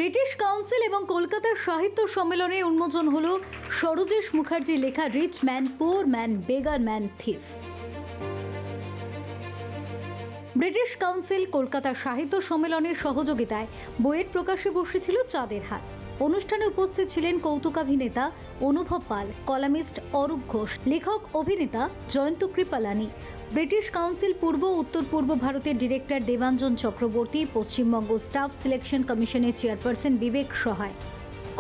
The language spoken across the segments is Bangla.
ব্রিটিশ কাউন্সিল এবং কলকাতার সাহিত্য সম্মেলনে উন্মোচন হলো সরোজেশ মুখার্জির লেখা rich man poor man beggar man thief. British Council Kolkata সাহিত্য সম্মেলনের সহযোগিতায় বইয়ের প্রকাশে বসেছিল চাঁদের হাত। অনুষ্ঠানে উপস্থিত ছিলেন কৌতুকাভিনেতা অনুভব পাল, কলামিস্ট অরূপ ঘোষ, লেখক অভিনেতা জয়ন্ত কৃপালানি, ব্রিটিশ কাউন্সিল পূর্ব উত্তর পূর্ব ভারতের director Debanjan Chakraborty, Paschimbanga staff selection কমিশনের চেয়ারপারসন বিবেক সহায়,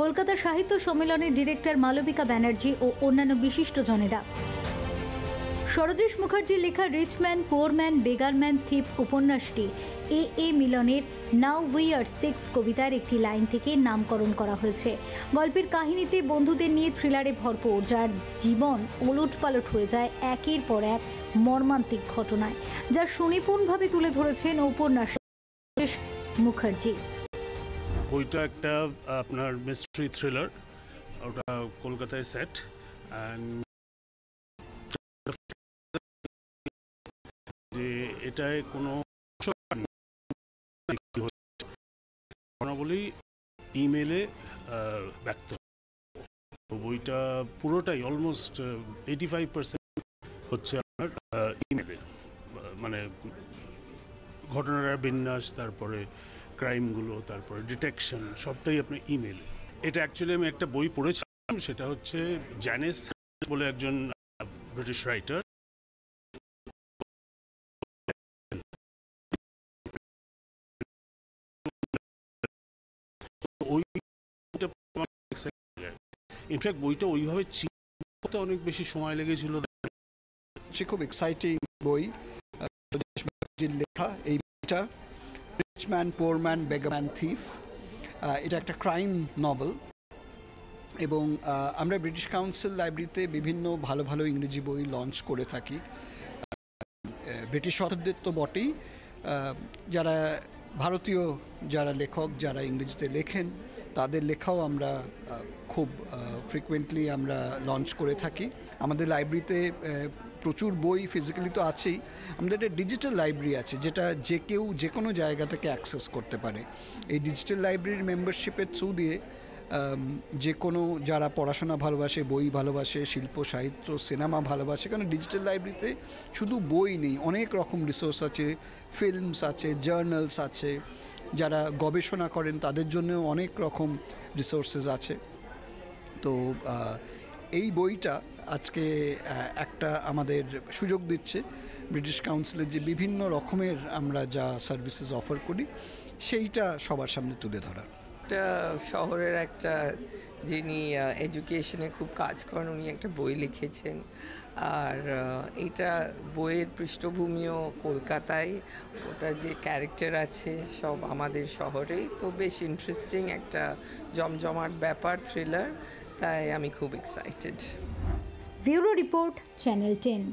কলকাতা সাহিত্য সম্মেলনের ডিরেক্টর মালবিকা ব্যানার্জি ও অন্যান্য বিশিষ্টজনেরা। সরোজেশ মুখার্জির লেখা rich man poor man beggar man থিপ উপন্যাসটি এ মিলনের নাও উই আর সিক্স কবিতার একটি লাইন থেকে নামকরণ করা হয়েছে। গল্পের কাহিনীতে বন্ধুদের নিয়ে থ্রিলারে ভরপুর, যার জীবন ওলটপালট হয়ে যায় একের পর এক মর্মান্তিক ঘটনায়, যা সুনিপুণভাবে তুলে ধরেছেন উপন্যাসক সরোজেশ মুখার্জি। বইটা একটা আপনার মিস্ট্রি থ্রিলার, ওটা কলকাতায় সেট, যে এটায় কোনো বলি ইমেলে ব্যক্ত। বইটা পুরোটাই অলমোস্ট 85% হচ্ছে আপনার ইমেলে, মানে ঘটনার বিন্যাস, তারপরে ক্রাইমগুলো, তারপরে ডিটেকশন, সবটাই আপনার ইমেলে। এটা অ্যাকচুয়ালি আমি একটা বই পড়েছিলাম, সেটা হচ্ছে জ্যানিস বলে একজন ব্রিটিশ রাইটার, ইনফ্যাক্ট বইটা ওইভাবে চিনতে অনেক বেশি সময় লেগেছিল। খুব এক্সাইটিং বই, লেখা এই বইটা rich man poor man beggar man thief. এটা একটা ক্রাইম নভেল এবং আমরা ব্রিটিশ কাউন্সিল লাইব্রেরিতে বিভিন্ন ভালো ভালো ইংরেজি বই লঞ্চ করে থাকি। ব্রিটিশ অথরদের তো বটেই, যারা ভারতীয় যারা লেখক যারা ইংরেজিতে লেখেন তাদের লেখাও আমরা খুব ফ্রিকুয়েন্টলি আমরা লঞ্চ করে থাকি। আমাদের লাইব্রেরিতে প্রচুর বই ফিজিক্যালি তো আছেই, আমাদের একটা ডিজিটাল লাইব্রেরি আছে যেটা যে কেউ যে কোনো জায়গা থেকে অ্যাক্সেস করতে পারে। এই ডিজিটাল লাইব্রেরির মেম্বারশিপের থ্রু দিয়ে যে কোনো যারা পড়াশোনা ভালোবাসে, বই ভালোবাসে, শিল্প সাহিত্য সিনেমা ভালোবাসে, কারণ ডিজিটাল লাইব্রেরিতে শুধু বই নেই, অনেক রকম রিসোর্স আছে, ফিল্মস আছে, জার্নালস আছে, যারা গবেষণা করেন তাদের জন্যও অনেক রকম রিসোর্সেস আছে। তো এই বইটা আজকে একটা আমাদের সুযোগ দিচ্ছে ব্রিটিশ কাউন্সিলের যে বিভিন্ন রকমের আমরা যা সার্ভিসেস অফার করি সেইটা সবার সামনে তুলে ধরার। একটা শহরের একটা যিনি এডুকেশনে খুব কাজ করেন, উনি একটা বই লিখেছেন, আর এইটা বইয়ের পৃষ্ঠভূমিও কলকাতায়, ওটার যে ক্যারেক্টার আছে সব আমাদের শহরেই, তো বেশ ইন্টারেস্টিং একটা জমজমাট ব্যাপার, থ্রিলার, তাই আমি খুব এক্সাইটেড। Bureau report, channel 10।